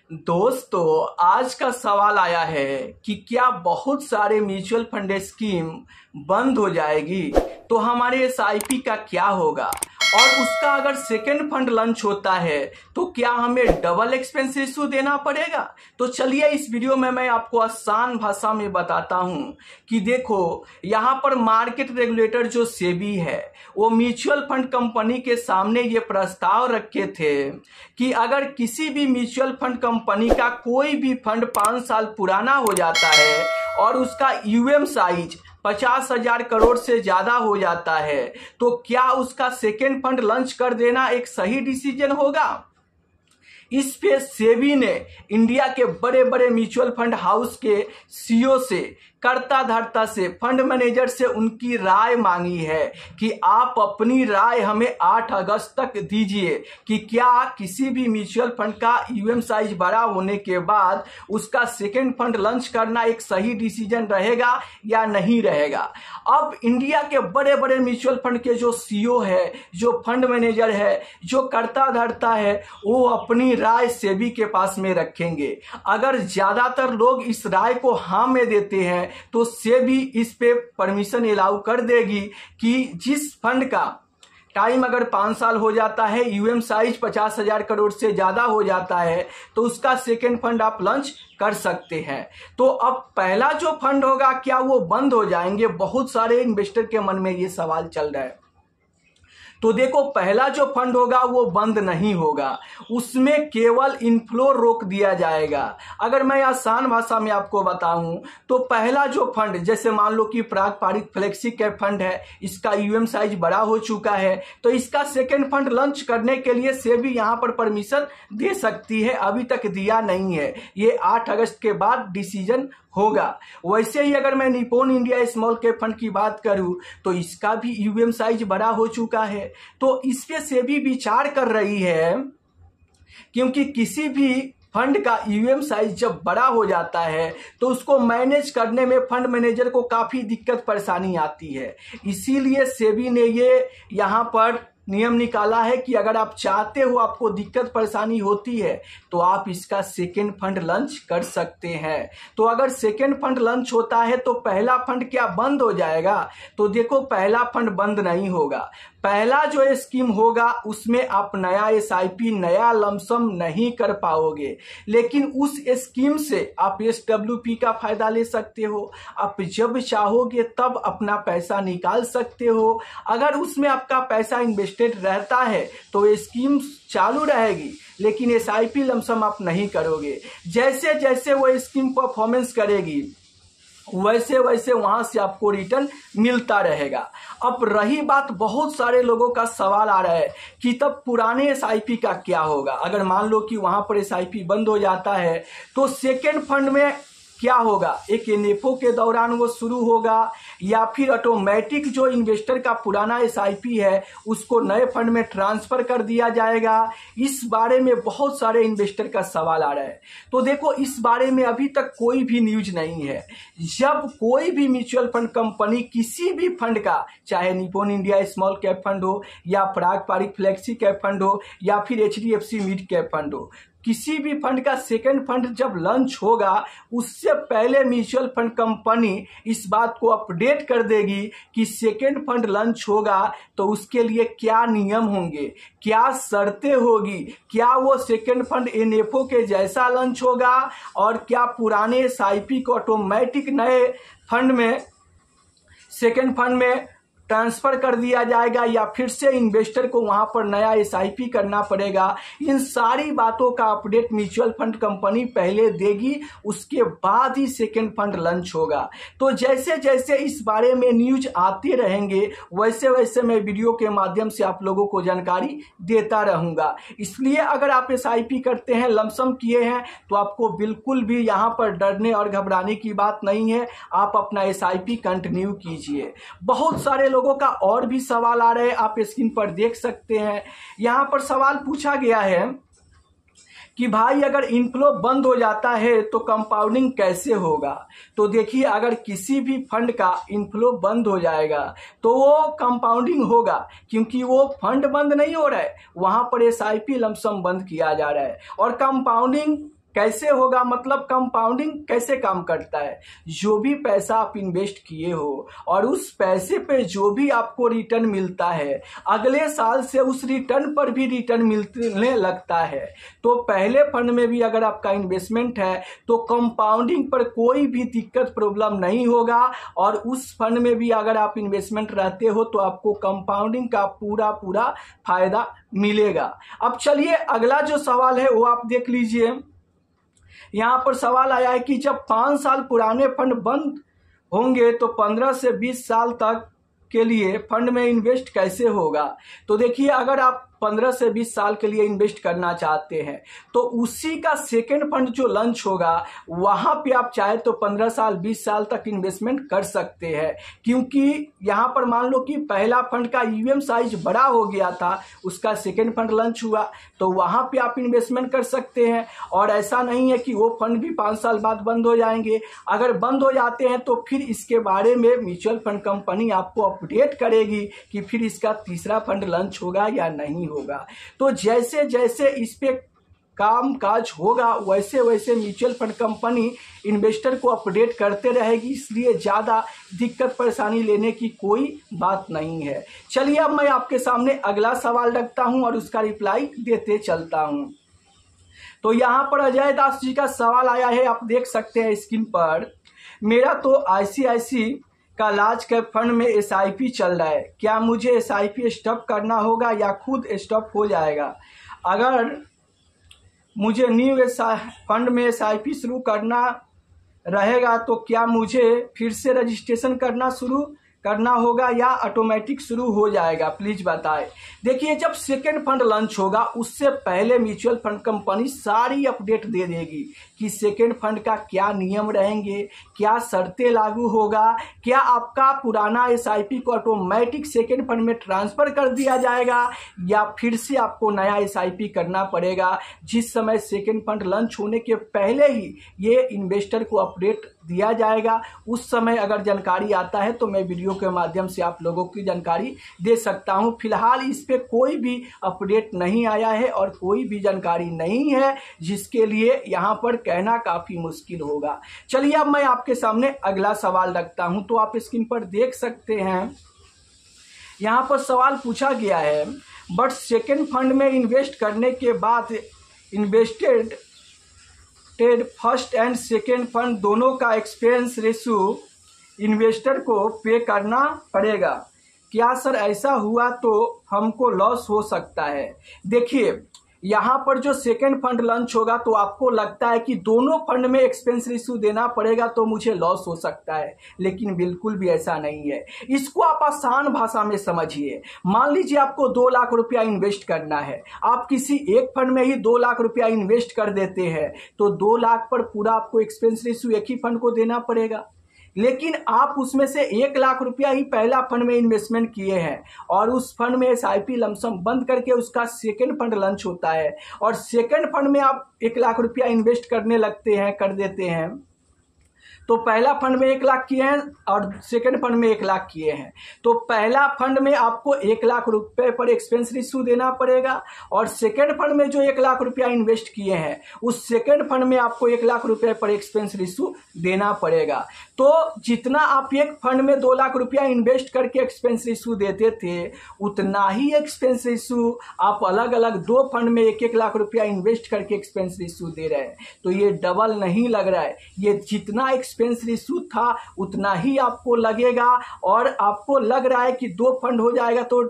दोस्तों, आज का सवाल आया है कि क्या बहुत सारे म्यूचुअल फंड स्कीम बंद हो जाएगी तो हमारे एसआईपी का क्या होगा, और उसका अगर सेकेंड फंड लॉन्च होता है तो क्या हमें डबल एक्सपेंस इशू देना पड़ेगा। तो चलिए इस वीडियो में मैं आपको आसान भाषा में बताता हूं कि देखो, यहां पर मार्केट रेगुलेटर जो सेबी है वो म्यूचुअल फंड कंपनी के सामने ये प्रस्ताव रखे थे कि अगर किसी भी म्यूचुअल फंड कंपनी का कोई भी फंड 5 साल पुराना हो जाता है और उसका यूएम साइज 50,000 करोड़ से ज्यादा हो जाता है तो क्या उसका सेकेंड फंड लॉन्च कर देना एक सही डिसीजन होगा। इस पे सेबी ने इंडिया के बड़े बड़े म्यूचुअल फंड हाउस के सीईओ से, कर्ता धर्ता से, फंड मैनेजर से उनकी राय मांगी है कि आप अपनी राय हमें 8 अगस्त तक दीजिए कि क्या किसी भी म्यूचुअल फंड का यूएम साइज बड़ा होने के बाद उसका सेकेंड फंड लॉन्च करना एक सही डिसीजन रहेगा या नहीं रहेगा। अब इंडिया के बड़े बड़े म्यूचुअल फंड के जो सीईओ है, जो फंड मैनेजर है, जो कर्ता धर्ता है, वो अपनी राय सेबी के पास में रखेंगे। अगर ज्यादातर लोग इस राय को हाँ में देते हैं तो सेबी इस पे परमिशन अलाउ कर देगी कि जिस फंड का टाइम अगर 5 साल हो जाता है, यूएम साइज 50,000 करोड़ से ज्यादा हो जाता है तो उसका सेकेंड फंड आप लॉन्च कर सकते हैं। तो अब पहला जो फंड होगा क्या वो बंद हो जाएंगे, बहुत सारे इन्वेस्टर के मन में ये सवाल चल रहा है। तो देखो, पहला जो फंड होगा वो बंद नहीं होगा, उसमें केवल इनफ्लो रोक दिया जाएगा। अगर मैं आसान भाषा में आपको बताऊं तो पहला जो फंड, जैसे मान लो कि पारंपरिक फ्लेक्सी कैप फंड है, इसका यूएम साइज बड़ा हो चुका है तो इसका सेकेंड फंड लॉन्च करने के लिए सेबी यहां पर परमिशन दे सकती है, अभी तक दिया नहीं है, ये 8 अगस्त के बाद डिसीजन होगा। वैसे ही अगर मैं Nippon India small cap fund की बात करूं तो इसका भी यूएम साइज बड़ा हो चुका है, तो इस पे सेबी विचार कर रही है, क्योंकि किसी भी फंड का यूएम साइज जब बड़ा हो जाता है तो उसको मैनेज करने में फंड मैनेजर को काफी दिक्कत परेशानी आती है। इसीलिए सेबी ने ये यहां पर नियम निकाला है कि अगर आप चाहते हो, आपको दिक्कत परेशानी होती है तो आप इसका सेकेंड फंड लॉन्च कर सकते हैं। तो अगर सेकेंड फंड लॉन्च होता है तो पहला फंड क्या बंद हो जाएगा? तो देखो, पहला फंड बंद नहीं होगा। पहला जो स्कीम होगा उसमें आप नया एसआईपी, नया लमसम नहीं कर पाओगे, लेकिन उस स्कीम से आप एसडब्ल्यूपी का फायदा ले सकते हो। आप जब चाहोगे तब अपना पैसा निकाल सकते हो। अगर उसमें आपका पैसा इन्वेस्टेड रहता है तो स्कीम चालू रहेगी, लेकिन एसआईपी लमसम आप नहीं करोगे। जैसे जैसे वो स्कीम परफॉर्मेंस करेगी वैसे वैसे वहां से आपको रिटर्न मिलता रहेगा। अब रही बात, बहुत सारे लोगों का सवाल आ रहा है कि तब पुराने एसआईपी का क्या होगा। अगर मान लो कि वहां पर एसआईपी बंद हो जाता है तो सेकेंड फंड में क्या होगा? एक एनएफओ के दौरान वो शुरू होगा या फिर ऑटोमेटिक जो इन्वेस्टर का पुराना एसआईपी है उसको नए फंड में ट्रांसफर कर दिया जाएगा? इस बारे में बहुत सारे इन्वेस्टर का सवाल आ रहा है। तो देखो, इस बारे में अभी तक कोई भी न्यूज नहीं है। जब कोई भी म्यूचुअल फंड कंपनी किसी भी फंड का, चाहे Nippon India small cap fund हो या पारंपरिक फ्लेक्सी कैप फंड हो या फिर एचडीएफसी मिड कैप फंड हो, किसी भी फंड का सेकेंड फंड जब लॉन्च होगा उससे पहले म्यूचुअल फंड कंपनी इस बात को अपडेट कर देगी कि सेकेंड फंड लॉन्च होगा तो उसके लिए क्या नियम होंगे, क्या शर्तें होगी, क्या वो सेकेंड फंड एनएफओ के जैसा लॉन्च होगा और क्या पुराने एसआईपी को ऑटोमेटिक नए फंड में, सेकेंड फंड में ट्रांसफर कर दिया जाएगा या फिर से इन्वेस्टर को वहां पर नया एसआईपी करना पड़ेगा। इन सारी बातों का अपडेट म्यूचुअल फंड कंपनी पहले देगी, उसके बाद ही सेकेंड फंड लॉन्च होगा। तो जैसे जैसे इस बारे में न्यूज आते रहेंगे वैसे वैसे मैं वीडियो के माध्यम से आप लोगों को जानकारी देता रहूंगा। इसलिए अगर आप एसआईपी करते हैं, लमसम किए हैं, तो आपको बिल्कुल भी यहां पर डरने और घबराने की बात नहीं है। आप अपना एसआईपी कंटिन्यू कीजिए। बहुत सारे लोगों का और भी सवाल आ रहे हैं, आप स्क्रीन पर देख सकते हैं। यहां पर सवाल पूछा गया है कि भाई अगर इनफ्लो बंद हो जाता है तो कंपाउंडिंग कैसे होगा। तो देखिए, अगर किसी भी फंड का इनफ्लो बंद हो जाएगा तो वो कंपाउंडिंग होगा, क्योंकि वो फंड बंद नहीं हो रहा है, वहां पर एसआईपी लमसम बंद किया जा रहा है। और कंपाउंडिंग कैसे होगा, मतलब कंपाउंडिंग कैसे काम करता है। जो भी पैसा आप इन्वेस्ट किए हो और उस पैसे पे जो भी आपको रिटर्न मिलता है, अगले साल से उस रिटर्न पर भी रिटर्न मिलने लगता है। तो पहले फंड में भी अगर आपका इन्वेस्टमेंट है तो कंपाउंडिंग पर कोई भी दिक्कत प्रॉब्लम नहीं होगा, और उस फंड में भी अगर आप इन्वेस्टमेंट रहते हो तो आपको कंपाउंडिंग का पूरा फायदा मिलेगा। अब चलिए अगला जो सवाल है वो आप देख लीजिए। यहां पर सवाल आया है कि जब 5 साल पुराने फंड बंद होंगे तो 15 से 20 साल तक के लिए फंड में इन्वेस्ट कैसे होगा। तो देखिए, अगर आप 15 से 20 साल के लिए इन्वेस्ट करना चाहते हैं तो उसी का सेकेंड फंड जो लॉन्च होगा वहां पे आप चाहे तो 15 साल 20 साल तक इन्वेस्टमेंट कर सकते हैं, क्योंकि यहां पर मान लो कि पहला फंड का ईवीएम साइज बड़ा हो गया था, उसका सेकेंड फंड लॉन्च हुआ तो वहां पे आप इन्वेस्टमेंट कर सकते हैं। और ऐसा नहीं है कि वो फंड भी 5 साल बाद बंद हो जाएंगे। अगर बंद हो जाते हैं तो फिर इसके बारे में म्यूचुअल फंड कंपनी आपको अपडेट करेगी कि फिर इसका तीसरा फंड लॉन्च होगा या नहीं होगा। तो जैसे जैसे इस पे काम काज होगा वैसे वैसे म्यूचुअल फंड कंपनी इन्वेस्टर को अपडेट करते रहेगी, इसलिए ज़्यादा दिक्कत परेशानी लेने की कोई बात नहीं है। चलिए अब मैं आपके सामने अगला सवाल रखता हूं और उसका रिप्लाई देते चलता हूं। तो यहाँ पर अजय दास जी का सवाल आया है, आप देख सकते हैं स्क्रीन पर। मेरा तो ICICI का लार्ज कैप फंड में SIP चल रहा है, क्या मुझे SIP स्टॉप करना होगा या खुद स्टॉप हो जाएगा। अगर मुझे न्यू फंड में SIP शुरू करना रहेगा तो क्या मुझे फिर से रजिस्ट्रेशन करना होगा या ऑटोमेटिक शुरू हो जाएगा, प्लीज बताएं। देखिए, जब सेकेंड फंड लॉन्च होगा उससे पहले म्यूचुअल फंड कंपनी सारी अपडेट दे देगी कि सेकेंड फंड का क्या नियम रहेंगे, क्या शर्तें लागू होगा, क्या आपका पुराना SIP को ऑटोमेटिक सेकेंड फंड में ट्रांसफर कर दिया जाएगा या फिर से आपको नया SIP करना पड़ेगा। जिस समय सेकेंड फंड लॉन्च होने के पहले ही ये इन्वेस्टर को अपडेट दिया जाएगा। उस समय अगर जानकारी आता है तो मैं वीडियो के माध्यम से आप लोगों की जानकारी दे सकता हूं। फिलहाल इस पे कोई भी अपडेट नहीं आया है और कोई भी जानकारी नहीं है, जिसके लिए यहां पर कहना काफी मुश्किल होगा। चलिए अब मैं आपके सामने अगला सवाल रखता हूं। तो आप स्क्रीन पर देख सकते हैं, यहां पर सवाल पूछा गया है, बट सेकेंड फंड में इन्वेस्ट करने के बाद invested first and second fund दोनों का एक्सपेंस रेशियो इन्वेस्टर को पे करना पड़ेगा। क्या सर ऐसा हुआ तो हमको लॉस हो सकता है। देखिए, यहाँ पर जो सेकेंड फंड लॉन्च होगा तो आपको लगता है कि दोनों फंड में एक्सपेंस रेशियो देना पड़ेगा तो मुझे लॉस हो सकता है, लेकिन बिल्कुल भी ऐसा नहीं है। इसको आप आसान भाषा में समझिए। मान लीजिए आपको 2 लाख रुपया इन्वेस्ट करना है, आप किसी एक फंड में ही 2 लाख रुपया इन्वेस्ट कर देते हैं तो 2 लाख पर पूरा आपको एक्सपेंस रेशियो एक ही फंड को देना पड़ेगा। लेकिन आप उसमें से 1 लाख रुपया ही पहला फंड में इन्वेस्टमेंट किए हैं और उस फंड में SIP लमसम बंद करके उसका सेकेंड फंड लॉन्च होता है और सेकेंड फंड में आप 1 लाख रुपया इन्वेस्ट कर देते हैं तो पहला फंड में 1 लाख किए हैं और सेकंड फंड में 1 लाख किए हैं तो पहला फंड में आपको 1 लाख रुपए पर एक्सपेंस रेशियो देना पड़ेगा और सेकंड फंड में जो 1 लाख रुपया इन्वेस्ट किए हैं उस सेकंड फंड में आपको 1 लाख रुपए पर एक्सपेंस रेशियो देना पड़ेगा। तो जितना आप एक फंड में 2 लाख रुपया इन्वेस्ट करके एक्सपेंस रेशियो देते थे उतना ही एक्सपेंस रेशियो आप अलग अलग 2 फंड में 1-1 लाख रुपया इन्वेस्ट करके एक्सपेंस रेशियो दे रहे हैं। तो ये डबल नहीं लग रहा है, ये जितना एक्सपेंस रेशियो था उतना ही आपको लगेगा और आपको लग रहा है कि 2 फंड हो जाएगा तो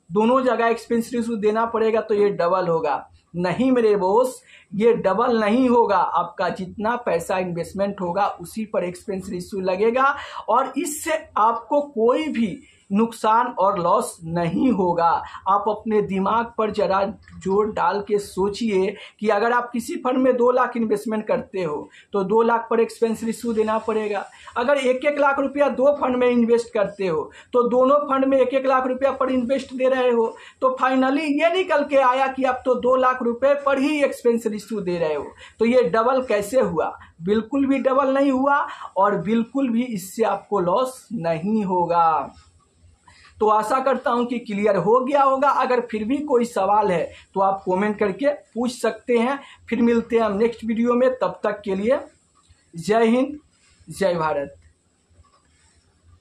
दोनों जगह एक्सपेंस रेशियो देना पड़ेगा तो ये डबल होगा। नहीं मेरे बॉस, ये डबल नहीं होगा। आपका जितना पैसा इन्वेस्टमेंट होगा उसी पर एक्सपेंस रेशियो लगेगा और इससे आपको कोई भी नुकसान और लॉस नहीं होगा। आप अपने दिमाग पर जरा जोर डाल के सोचिए कि अगर आप किसी फंड में 2 लाख इन्वेस्टमेंट करते हो तो 2 लाख पर एक्सपेंस रेशियो देना पड़ेगा। अगर 1-1 लाख रुपया 2 फंड में इन्वेस्ट करते हो तो दोनों फंड में 1-1 लाख रुपया पर इन्वेस्ट दे रहे हो तो फाइनली ये निकल के आया कि आप तो 2 लाख रुपए पर ही एक्सपेंस रेशियो दे रहे हो। तो ये डबल कैसे हुआ? बिल्कुल भी डबल नहीं हुआ और बिल्कुल भी इससे आपको लॉस नहीं होगा। तो आशा करता हूं कि क्लियर हो गया होगा। अगर फिर भी कोई सवाल है तो आप कमेंट करके पूछ सकते हैं। फिर मिलते हैं हम नेक्स्ट वीडियो में, तब तक के लिए जय हिंद, जय भारत।